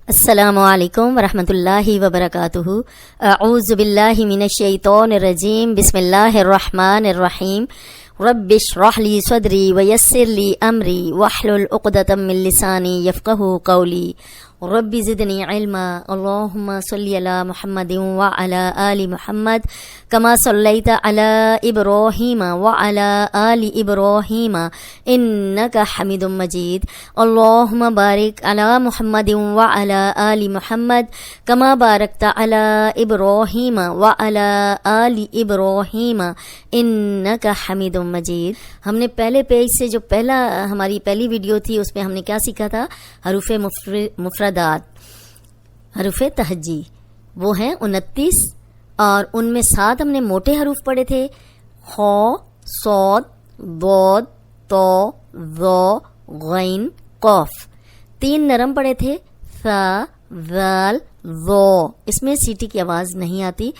السلام علیکم ورحمۃ اللہ وبرکاتہ۔ اعوذ باللہ من الشیطان الرجیم، بسم اللہ الرحمن الرحیم۔ رب اشرح لی صدری ویسر لی امری واحلل عقدۃ من لسانی یفقہوا قولی۔ رب زدنی علما، اللہم صلی علی محمد وعلی آل محمد کما صلیت علی ابراہیم وعلی آل ابراہیم انک حمید مجید۔ اللہم بارک علی محمد وعلی آل محمد کما بارکت علی ابراہیم وعلی آل ابراہیم انک حمید مجید۔ ہم نے پہلے پیج سے جو ہماری پہلی ویڈیو تھی اس میں ہم نے کیا سیکھا تھا؟ حروف مفردات، حروف تہجی، وہ ہیں 29 اور ان میں 7 ہم نے موٹے حروف پڑھے تھے، خ، صاد، ضاد، طا، ظا، غین، قاف۔ 3 نرم پڑھے تھے، ثا، ذال، ظا، اس میں سیٹی کی آواز نہیں آتی۔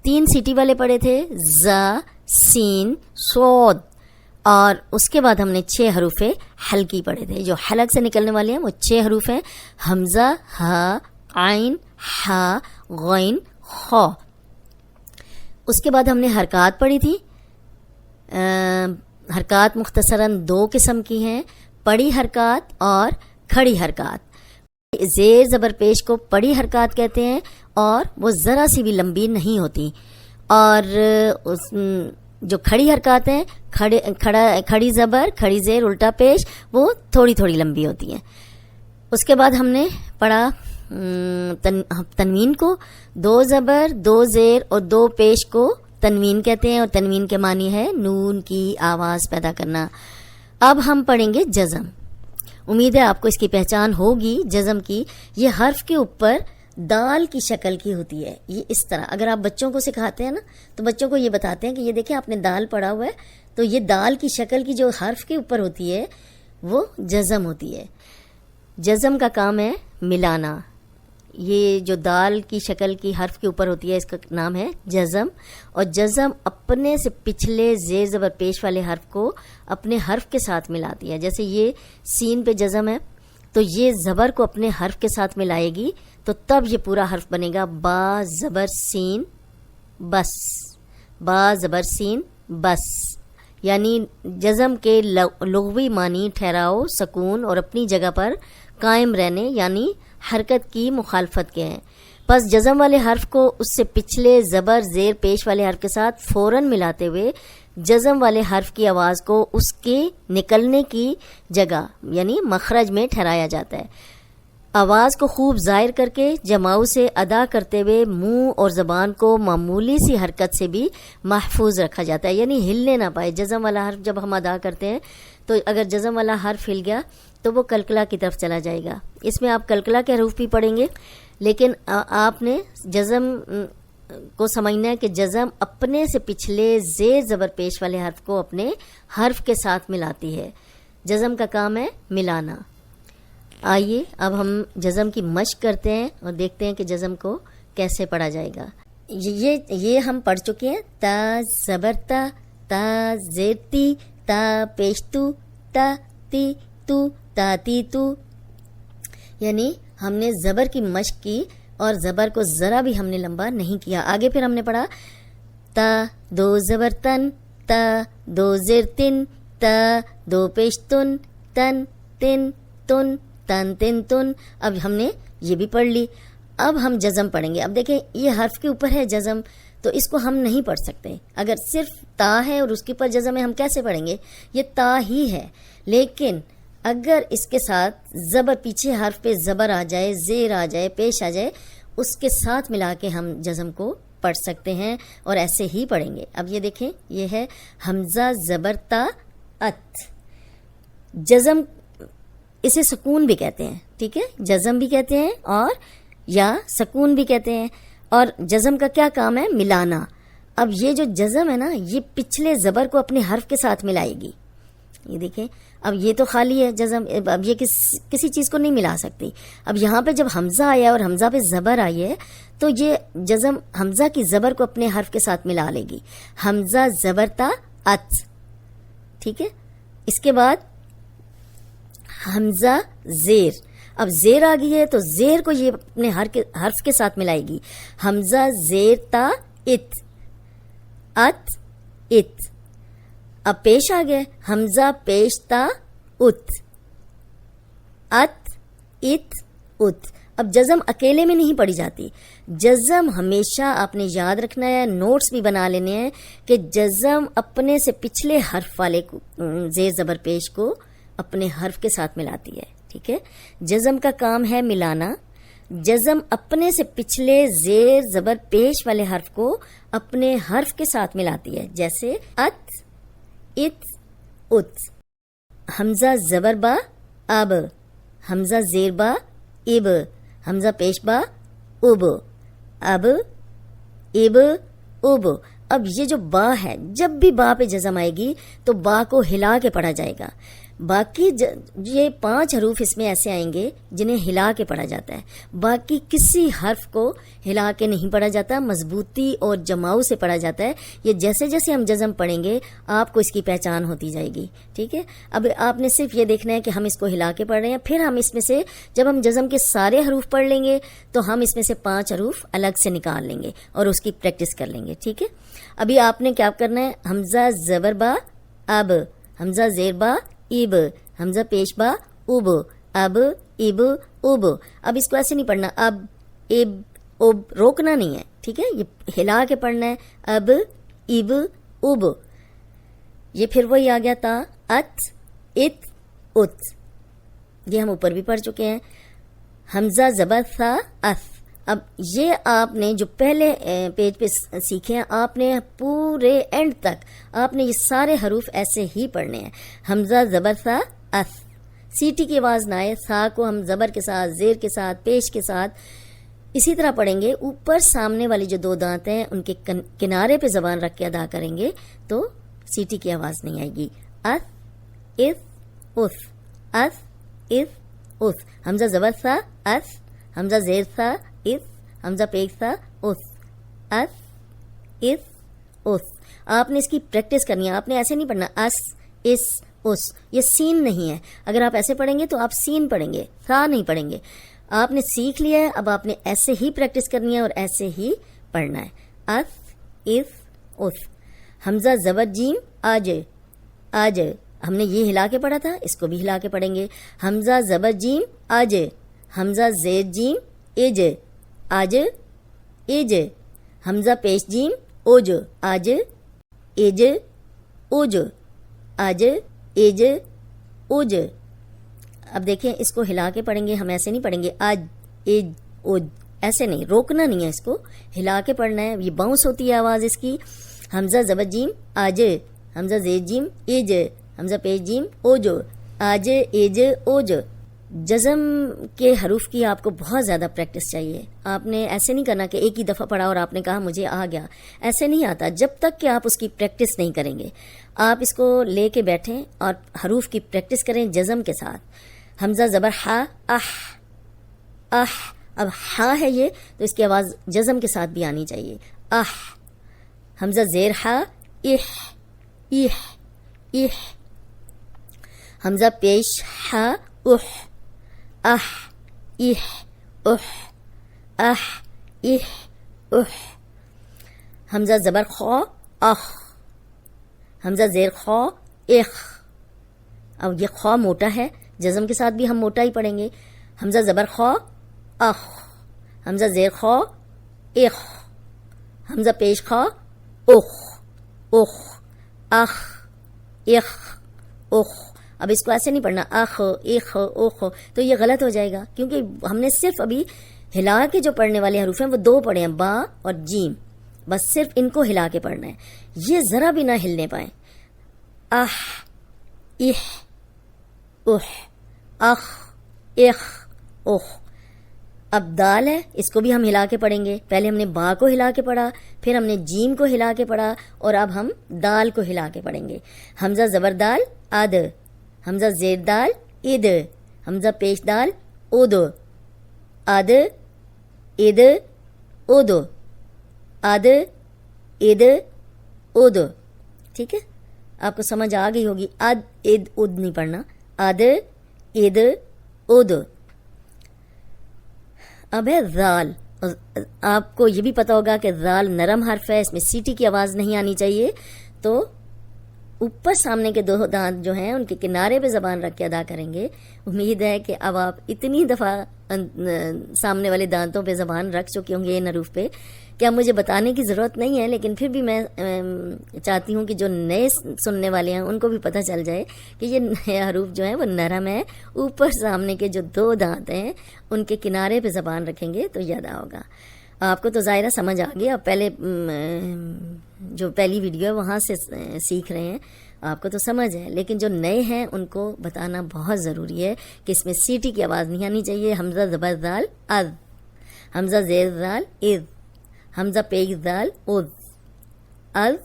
3 سیٹی والے پڑھے تھے، زا، سین، صاد، اور اس کے بعد ہم نے 6 حروف حلقی پڑھے تھے، جو حلق سے نکلنے والے ہیں وہ 6 حروف ہیں، حمزہ، ہا، عین، ہا، غین، خا۔ اس کے بعد ہم نے حرکات پڑھی تھی۔ حرکات مختصراً 2 قسم کی ہیں، پڑی حرکات اور کھڑی حرکات۔ زیر زبر پیش کو پڑی حرکات کہتے ہیں اور وہ ذرا سی بھی لمبی نہیں ہوتی، اور جو کھڑی حرکات ہیں، کھڑی زبر، کھڑی زیر، الٹا پیش، وہ تھوڑی تھوڑی لمبی ہوتی ہیں۔ اس کے بعد ہم نے پڑھا تنوین کو، 2 زبر، 2 زیر اور 2 پیش کو تنوین کہتے ہیں، اور تنوین کے معنی ہے نون کی آواز پیدا کرنا۔ اب ہم پڑھیں گے جزم۔ امید ہے آپ کو اس کی پہچان ہوگی جزم کی۔ یہ حرف کے اوپر دال کی شکل کی ہوتی ہے، یہ اس طرح۔ اگر آپ بچوں کو سکھاتے ہیں نا تو بچوں کو یہ بتاتے ہیں کہ یہ دیکھیں آپ نے دال پڑھا ہوا ہے، تو یہ دال کی شکل کی جو حرف کے اوپر ہوتی ہے وہ جزم ہوتی ہے۔ جزم کا کام ہے ملانا۔ یہ جو دال کی شکل کی حرف کے اوپر ہوتی ہے اس کا نام ہے جزم، اور جزم اپنے سے پچھلے زیر زبر پیش والے حرف کو اپنے حرف کے ساتھ ملاتی ہے۔ جیسے یہ سین پہ جزم ہے تو یہ زبر کو اپنے حرف کے ساتھ ملائے گی تو تب یہ پورا حرف بنے گا با زبر سین بس، با زبر سین بس۔ یعنی جزم کے لغوی معنی ٹھہراؤ، سکون اور اپنی جگہ پر قائم رہنے، یعنی حرکت کی مخالفت کے ہیں۔ پس جزم والے حرف کو اس سے پچھلے زبر زیر پیش والے حرف کے ساتھ فوراً ملاتے ہوئے جزم والے حرف کی آواز کو اس کے نکلنے کی جگہ یعنی مخرج میں ٹھہرایا جاتا ہے۔ آواز کو خوب ظاہر کر کے جماؤ سے ادا کرتے ہوئے منہ اور زبان کو معمولی سی حرکت سے بھی محفوظ رکھا جاتا ہے، یعنی ہلنے نہ پائے۔ جزم والا حرف جب ہم ادا کرتے ہیں تو اگر جزم والا حرف ہل گیا تو وہ کلکلا کی طرف چلا جائے گا۔ اس میں آپ کلکلا کے حروف بھی پڑھیں گے، لیکن آپ نے جزم کو سمجھنا ہے کہ جزم اپنے سے پچھلے زیر زبر پیش والے حرف کو اپنے حرف کے ساتھ ملاتی ہے۔ جزم کا کام ہے ملانا۔ آئیے اب ہم جزم کی مشق کرتے ہیں اور دیکھتے ہیں کہ جزم کو کیسے پڑھا جائے گا۔ یہ ہم پڑھ چکے ہیں، تا زبر تا زیر تی، تا پیش تو، تا تی تو، تا تی تو۔ یعنی ہم نے زبر کی مشق کی اور زبر کو ذرا بھی ہم نے لمبا نہیں کیا۔ آگے پھر ہم نے پڑھا تا 2 زبر تن، تا 2 زیر تن، تا 2 پیش تن، تن تن تن، تن تن تن۔ اب ہم نے یہ بھی پڑھ لی۔ اب ہم جزم پڑھیں گے۔ اب دیکھیں یہ حرف کے اوپر ہے جزم، تو اس کو ہم نہیں پڑھ سکتے۔ اگر صرف تا ہے اور اس کے اوپر جزم ہے ہم کیسے پڑھیں گے؟ یہ تا ہی ہے، لیکن اگر اس کے ساتھ زبر پیچھے حرف پہ زبر آ جائے، زیر آ جائے، پیش آ جائے، اس کے ساتھ ملا کے ہم جزم کو پڑھ سکتے ہیں اور ایسے ہی پڑھیں گے۔ اب یہ دیکھیں، یہ ہے حمزہ زبر تا ات۔ جزم اسے سکون بھی کہتے ہیں، ٹھیک ہے، جزم بھی کہتے ہیں اور یا سکون بھی کہتے ہیں، اور جزم کا کیا کام ہے؟ ملانا۔ اب یہ جو جزم ہے نا یہ پچھلے زبر کو اپنے حرف کے ساتھ ملائے گی۔ یہ دیکھیں، اب یہ تو خالی ہے جزم، اب یہ کسی چیز کو نہیں ملا سکتی۔ اب یہاں پہ جب حمزہ آیا اور حمزہ پہ زبر آئی ہے تو یہ جزم حمزہ کی زبر کو اپنے حرف کے ساتھ ملا لے گی۔ حمزہ زبر تا ات، ٹھیک ہے۔ اس کے بعد حمزہ زیر، اب زیر آ گئی ہے تو زیر کو یہ اپنے حرف کے ساتھ ملائے گی. حمزہ زیر تا ات، ات ات. اب پیش آ گیا، حمزہ پیش تا ات، ات ات ات. اب جزم اکیلے میں نہیں پڑھی جاتی. جزم ہمیشہ آپ نے یاد رکھنا ہے، نوٹس بھی بنا لینے ہیں کہ جزم اپنے سے پچھلے حرف والے زیر زبر پیش کو اپنے حرف کے ساتھ ملاتی ہے. ٹھیک ہے، جزم کا کام ہے ملانا. جزم اپنے سے پچھلے زیر زبر پیش والے حرف کو اپنے حرف کے ساتھ ملاتی ہے. جیسے ات ات ات. حمزہ زبر با اب، حمزہ زیر با اب، حمزہ پیش با اب، اب اب اب. اب یہ جو با ہے، جب بھی با پہ جزم آئے گی تو با کو ہلا کے پڑھا جائے گا. باقی یہ 5 حروف اس میں ایسے آئیں گے جنہیں ہلا کے پڑھا جاتا ہے. باقی کسی حرف کو ہلا کے نہیں پڑھا جاتا، مضبوطی اور جماؤ سے پڑھا جاتا ہے. یہ جیسے جیسے ہم جزم پڑھیں گے آپ کو اس کی پہچان ہوتی جائے گی. ٹھیک ہے، اب آپ نے صرف یہ دیکھنا ہے کہ ہم اس کو ہلا کے پڑھ رہے ہیں. پھر ہم اس میں سے جب ہم جزم کے سارے حروف پڑھ لیں گے تو ہم اس میں سے 5 حروف الگ سے نکال لیں گے اور اس کی پریکٹس کر لیں گے. ٹھیک ہے، ابھی آپ نے کیا کرنا ہے، حمزہ زبر با اب، حمزہ زیر با اب، حمزہ پیش با اب، اب اب اب. اب اس کو ایسے نہیں پڑھنا اب اب اب، روکنا نہیں ہے. ٹھیک ہے، یہ ہلا کے پڑھنا ہے اب اب اب. یہ پھر وہی آ گیا تا ات ات ات. یہ ہم اوپر بھی پڑھ چکے ہیں. حمزہ زبر تھا اف. اب یہ آپ نے جو پہلے پیج پہ سیکھے ہیں آپ نے پورے اینڈ تک آپ نے یہ سارے حروف ایسے ہی پڑھنے ہیں. حمزہ زبر تھا اف، سیٹی کی آواز نہ آئے. تھا کو ہم زبر کے ساتھ، زیر کے ساتھ، پیش کے ساتھ اسی طرح پڑھیں گے. اوپر سامنے والی جو 2 دانت ہیں ان کے کنارے پہ زبان رکھ کے ادا کریں گے تو سیٹی کی آواز نہیں آئے گی. اف اف اف، اف اف اف. حمزہ زبر تھا اف، حمزہ زیر تھا اف، حمزہ پیش تھا اف، اف اف اف. آپ نے اس کی پریکٹس کرنی ہے. آپ نے ایسے نہیں پڑھنا اس اس اس. یہ سین نہیں ہے. اگر آپ ایسے پڑھیں گے تو آپ سین پڑھیں گے، تھا نہیں پڑھیں گے. آپ نے سیکھ لیا ہے، اب آپ نے ایسے ہی پریکٹس کرنی ہے اور ایسے ہی پڑھنا ہے. اف اف اف. حمزہ زبر جیم آج، آج. ہم نے یہ ہلا کے پڑھا تھا، اس کو بھی ہلا کے پڑھیں گے. حمزہ زبر جیم آج، حمزہ زیر جیم ایج، آج ایج. حمزہ پیش جیم اوج، آج ایج اوج، آج ایج اوج. اب دیکھیں اس کو ہلا کے پڑھیں گے، ہم ایسے نہیں پڑھیں گے آج ایج اوج، ایسے نہیں، روکنا نہیں ہے، اس کو ہلا کے پڑھنا ہے. یہ باؤنس ہوتی ہے آواز اس کی. حمزہ زبر جیم آج، حمزہ زیر جیم ایج، حمزہ پیش جیم اوج، آج ایج اوج. جزم کے حروف کی آپ کو بہت زیادہ پریکٹس چاہیے. آپ نے ایسے نہیں کرنا کہ ایک ہی دفعہ پڑھا اور آپ نے کہا مجھے آ گیا. ایسے نہیں آتا جب تک کہ آپ اس کی پریکٹس نہیں کریں گے. آپ اس کو لے کے بیٹھیں اور حروف کی پریکٹس کریں جزم کے ساتھ. حمزہ زبر ہا اح، اح. اب ہا ہے یہ تو اس کی آواز جزم کے ساتھ بھی آنی چاہیے. اح. حمزہ زیر ہا اح، اح اح. حمزہ پیش ہا اح، اح اح اح، اح اح اح. حمزہ زبر خو اخ، حمزہ زیر خو اخ. اب یہ خو موٹا ہے، جزم کے ساتھ بھی ہم موٹا ہی پڑھیں گے. حمزہ زبر خو اخ، حمزہ زیر خو اخ، حمزہ پیش خو اخ، اخ اخ اخ اخ. اب اس کو ایسے نہیں پڑھنا اخ اخ اخ، تو یہ غلط ہو جائے گا کیونکہ ہم نے صرف ابھی ہلا کے جو پڑھنے والے حروف ہیں وہ 2 پڑھے ہیں، با اور جیم. بس صرف ان کو ہلا کے پڑھنا ہے، یہ ذرا بھی نہ ہلنے پائیں. اح اح اح، اخ اخ اخ. اب دال ہے، اس کو بھی ہم ہلا کے پڑھیں گے. پہلے ہم نے با کو ہلا کے پڑھا، پھر ہم نے جیم کو ہلا کے پڑھا اور اب ہم دال کو ہلا کے پڑھیں گے. حمزہ زبر دال اد، حمزہ زیر دال اد، حمزہ پیش دال اد، اد اد اد، اد اد اد. ٹھیک ہے، آپ کو سمجھ آ گئی ہوگی. اد اد اد نہیں پڑھنا، اد اد اد. اب ہے ذال. آپ کو یہ بھی پتا ہوگا کہ ذال نرم حرف ہے، اس میں سیٹی کی آواز نہیں آنی چاہیے. تو اوپر سامنے کے 2 دانت جو ہیں ان کے کنارے پہ زبان رکھ کے ادا کریں گے. امید ہے کہ اب آپ اتنی دفعہ سامنے والے دانتوں پہ زبان رکھ چکے ہوں گے ان حروف پہ کہ اب مجھے بتانے کی ضرورت نہیں ہے، لیکن پھر بھی میں چاہتی ہوں کہ جو نئے سننے والے ہیں ان کو بھی پتہ چل جائے کہ یہ نئے حروف جو ہیں وہ نرم ہے. اوپر سامنے کے جو 2 دانت ہیں ان کے کنارے پہ زبان رکھیں گے تو یاد ہوگا. آپ کو تو ظاہرہ سمجھ آ گیا، آپ پہلے جو پہلی ویڈیو ہے وہاں سے سیکھ رہے ہیں، آپ کو تو سمجھ ہے، لیکن جو نئے ہیں ان کو بتانا بہت ضروری ہے کہ اس میں سیٹی کی آواز نہیں آنی چاہیے. حمزہ زبر ذال از، حمزہ زیر ذال از، حمزہ پیش ذال از، از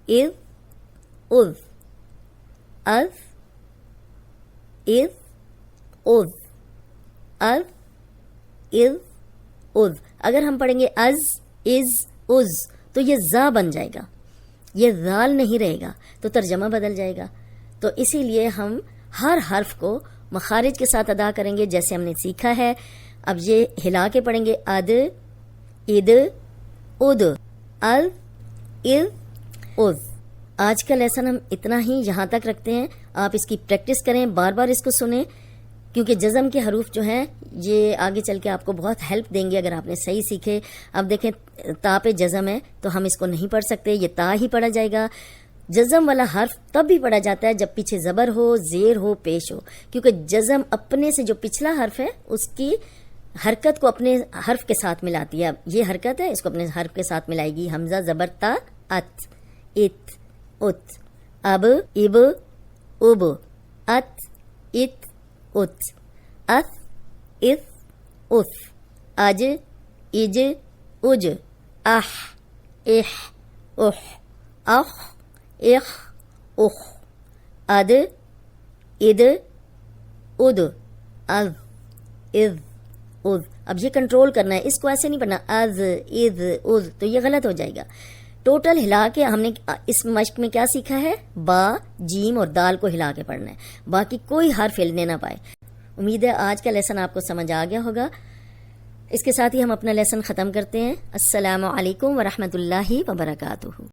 از از، از از از، از از از. اگر ہم پڑھیں گے از از از تو یہ زا بن جائے گا، یہ ذال نہیں رہے گا، تو ترجمہ بدل جائے گا. تو اسی لیے ہم ہر حرف کو مخارج کے ساتھ ادا کریں گے جیسے ہم نے سیکھا ہے. اب یہ ہلا کے پڑھیں گے اد اد اد، اد اد اد. آج کا لیسن ہم اتنا ہی یہاں تک رکھتے ہیں. آپ اس کی پریکٹس کریں، بار بار اس کو سنیں، کیونکہ جزم کے حروف جو ہیں یہ آگے چل کے آپ کو بہت ہیلپ دیں گے اگر آپ نے صحیح سیکھے. اب دیکھیں تا پہ جزم ہے تو ہم اس کو نہیں پڑھ سکتے، یہ تا ہی پڑھا جائے گا. جزم والا حرف تب بھی پڑھا جاتا ہے جب پیچھے زبر ہو، زیر ہو، پیش ہو، کیونکہ جزم اپنے سے جو پچھلا حرف ہے اس کی حرکت کو اپنے حرف کے ساتھ ملاتی ہے. اب یہ حرکت ہے، اس کو اپنے حرف کے ساتھ ملائے گی. حمزہ زبر تا ات، ات ات، اب اب اب، ات ات ات، اث اث اث، اج اج اج، اح اح اح، اخ اخ اخ، اد اد اد، از از از. اب یہ کنٹرول کرنا ہے، اس کو ایسے نہیں پڑھنا از از از، تو یہ غلط ہو جائے گا. ٹوٹل ہلا کے ہم نے اس مشق میں کیا سیکھا ہے؟ با، جیم اور دال کو ہلا کے پڑھنا ہے، باقی کوئی حرف ہلنے نہ پائے. امید ہے آج کا لیسن آپ کو سمجھ آ گیا ہوگا. اس کے ساتھ ہی ہم اپنا لیسن ختم کرتے ہیں. السلام علیکم ورحمۃ اللہ وبرکاتہ.